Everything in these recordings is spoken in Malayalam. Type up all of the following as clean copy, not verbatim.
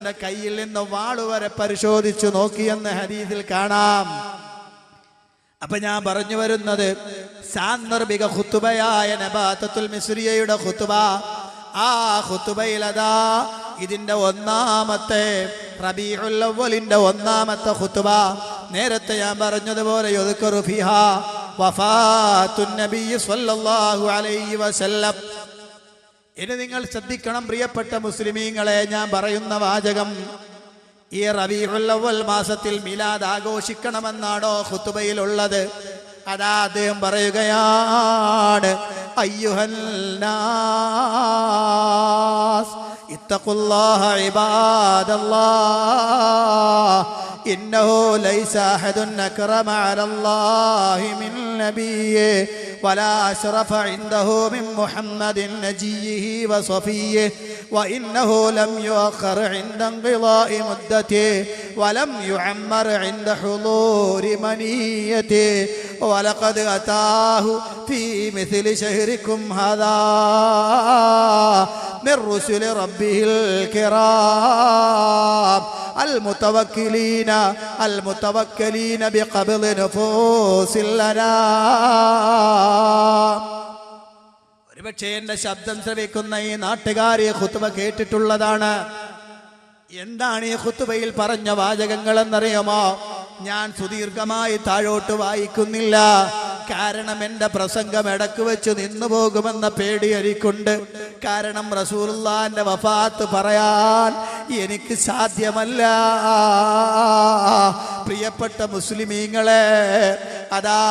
കയ്യിൽ നിന്ന് വാളുവരെ പരിശോധിച്ചു നോക്കിയെന്ന് ഹദീസിൽ കാണാം. അപ്പൊ ഞാൻ പറഞ്ഞു വരുന്നത് സാന്ദർഭിക ഖുതുബയായ നബാതത്തുൽ മിസ്രിയയുടെ ഖുതുബ. ആ ഖുതുബയിൽ അതാ ഇതിന്റെ ഒന്നാമത്തെ റബീഉൽ അവ്വലിന്റെ ഒന്നാമത്തെ ഖുതുബ. നേരത്തെ ഞാൻ പറഞ്ഞതുപോലെ യുദ്കറു ഫിഹാ വഫാത്തുൻ നബി സ്വല്ലല്ലാഹു അലൈഹി വസല്ലം. ഇനി നിങ്ങൾ ശ്രദ്ധിക്കണം പ്രിയപ്പെട്ട മുസ്ലിമീങ്ങളെ, ഞാൻ പറയുന്ന വാചകം ഈ റബീഉൽ അവ്വൽ മാസത്തിൽ മിലാദ് ആഘോഷിക്കണമെന്നാണോ ഖുതുബയിലുള്ളത്? അതാ അദ്ദേഹം പറയുകയാണ്, അയ്യുഹൽ നാസ് ഇത്തഖുല്ലാഹ ഇബാദല്ലാഹ് ഇന്നഹു ലൈസ അഹദുൻ അക്റമ അലല്ലാഹി മിൻ നബിയ്യി ولا أشرف عنده من محمد نجيه وصفيه وإنه لم يؤخر عند انقضاء مدته ولم يعمر عند حضور منيته ولقد أتاه في مثل شهركم هذا من رسل ربه الكرام المتوكلين بقبض نفوس لنا. ഒരുപക്ഷെ എന്റെ ശബ്ദം ശ്രവിക്കുന്ന ഈ നാട്ടുകാരി ഖുതുബ കേട്ടിട്ടുള്ളതാണ്. എന്താണ് ഈ ഖുതുബയിൽ പറഞ്ഞ വാചകങ്ങൾ എന്നറിയാമോ? ഞാൻ സുദീർഘമായി താഴോട്ട് വായിക്കുന്നില്ല, കാരണം എന്റെ പ്രസംഗം ഇടക്ക് വെച്ച് നിന്നു പോകുമെന്ന പേടി എനിക്കുണ്ട്. കാരണം റസൂലുള്ളാഹിന്റെ വഫാത്ത് പറയാൻ എനിക്ക് സാധ്യമല്ല. പ്രിയപ്പെട്ട മുസ്ലിമീങ്ങളെ, അതാ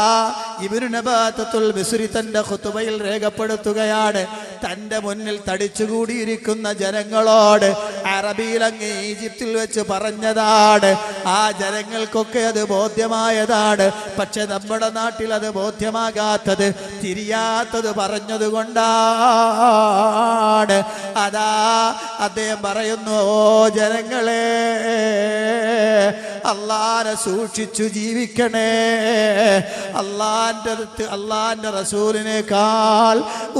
ഇബ്നു നബാതത്തുൽ മിസ്രി തന്റെ ഖുതുബയിൽ രേഖപ്പെടുത്തുകയാണ്, തന്റെ മുന്നിൽ തടിച്ചുകൂടിയിരിക്കുന്ന ജനങ്ങളോട് അറബിയിൽ അങ്ങ് ഈജിപ്തിൽ വെച്ച് പറഞ്ഞതാണ്. ആ ജനങ്ങൾക്കൊക്കെ അത് ബോധ്യമായതാണ്. പക്ഷെ നമ്മുടെ നാട്ടിൽ അത് ബോധ്യമാകാത്തത്, തിരിയാത്തത് പറഞ്ഞതുകൊണ്ടാണ്. അതാ അദ്ദേഹം പറയുന്നു, ഓ ജനങ്ങളെ, അള്ളാനെ സൂക്ഷിച്ചു ജീവിക്കണേ. അള്ളാന്റെ റസൂലിനേക്കാൾ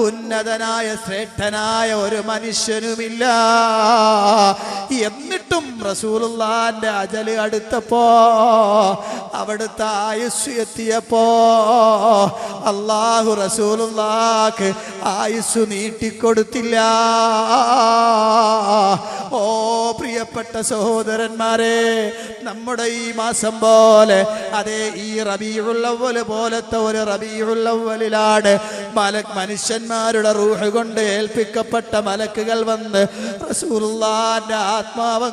ഉന്നതനായ ശ്രേഷ്ഠനായ ഒരു മനുഷ്യനുമില്ല. എന്നിട്ടും റസൂലുള്ളാഹിന്റെ അജല് അടുത്തപ്പോ, അവിടുത്തെ ആയുസ് എത്തിയപ്പോ അല്ലാഹു റസൂലുള്ളാഹിക്ക് ആയുസ് നീട്ടിക്കൊടുത്തില്ല. ഓ പ്രിയപ്പെട്ട സഹോദരന്മാരെ, നമ്മുടെ ഈ മാസം പോലെ, അതേ ഈ റബീഉൽ അവ്വൽ പോലത്തെ ഒരു റബീഉൽ അവ്വലിലാണ് മനുഷ്യന്മാരുടെ റൂഹ് കൊണ്ട് ഏൽപ്പിക്കപ്പെട്ട മലക്കുകൾ വന്ന് റസൂലുള്ളാഹിന്റെ ആത്മാവ്